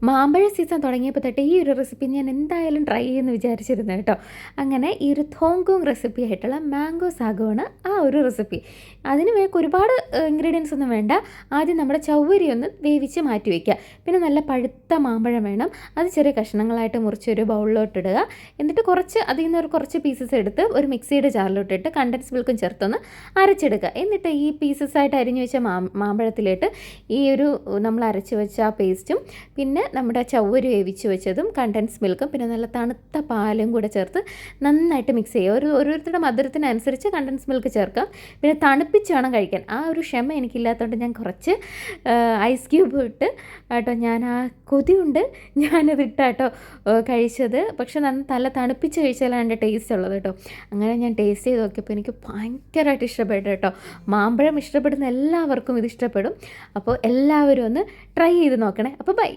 മാമ്പഴ സീസൺ തുടങ്ങിയപ്പോൾ തൊട്ട് ഈ ഒരു റെസിപ്പി ഞാൻ എന്തായാലും ട്രൈ ചെയ്യുമെന്ന് വിചാരിച്ചിരുന്നു കേട്ടോ. അങ്ങനെ ഈ ഒരു തോങ്കോങ് റെസിപ്പി ആയിട്ടുള്ള മാംഗോ സാഗോണ് ആ ഒരു റെസിപ്പി. അതിന് ഒരുപാട് ഇൻഗ്രീഡിയൻസ് ഒന്നും വേണ്ട. ആദ്യം നമ്മുടെ ചവ്വരി ഒന്ന് വേവിച്ച് മാറ്റി വയ്ക്കുക. പിന്നെ നല്ല പഴുത്ത മാമ്പഴം വേണം. അത് ചെറിയ കഷ്ണങ്ങളായിട്ട് മുറിച്ച് ഒരു ബൗളിലോട്ട് ഇടുക. എന്നിട്ട് അതിൽ നിന്ന് കുറച്ച് പീസസ് എടുത്ത് ഒരു മിക്സിയുടെ ജാറിലോട്ടിട്ട് കണ്ടൻസ് മിൽക്കും ചേർത്തൊന്ന് അരച്ചെടുക്കുക. എന്നിട്ട് ഈ പീസസ് ആയിട്ട് അരിഞ്ഞു വെച്ച മാമ്പഴത്തിലിട്ട് ഈ ഒരു നമ്മൾ അരച്ച് വെച്ച ആ പേസ്റ്റും പിന്നെ നമ്മുടെ ചവ്വരി വേവിച്ച് വെച്ചതും കണ്ടൻസ് മിൽക്കും പിന്നെ നല്ല തണുത്ത പാലും കൂടെ ചേർത്ത് നന്നായിട്ട് മിക്സ് ചെയ്യുക. ഓരോരുത്തരുടെ മധുരത്തിനനുസരിച്ച് കണ്ടൻസ് മിൽക്ക് ചേർക്കാം. പിന്നെ തണുപ്പിച്ച് വേണം കഴിക്കാൻ. ആ ഒരു ക്ഷമ എനിക്കില്ലാത്തതുകൊണ്ട് ഞാൻ കുറച്ച് ഐസ് ക്യൂബ് ഇട്ട് കേട്ടോ, ഞാൻ ആ കൊതിയുണ്ട് ഞാനത് ഇട്ടാട്ടോ കഴിച്ചത്. പക്ഷെ നല്ല തണുപ്പിച്ച് കഴിച്ചാലാണ് എൻ്റെ ടേസ്റ്റ് ഉള്ളത് കേട്ടോ. അങ്ങനെ ഞാൻ ടേസ്റ്റ് ചെയ്ത് നോക്കിയപ്പോൾ എനിക്ക് ഭയങ്കരമായിട്ട് ഇഷ്ടപ്പെട്ടു കേട്ടോ. മാമ്പഴം ഇഷ്ടപ്പെടുന്ന എല്ലാവർക്കും ഇത് ഇഷ്ടപ്പെടും. അപ്പോൾ എല്ലാവരും ഒന്ന് ട്രൈ ചെയ്ത് നോക്കണേ. അപ്പോൾ ബൈ.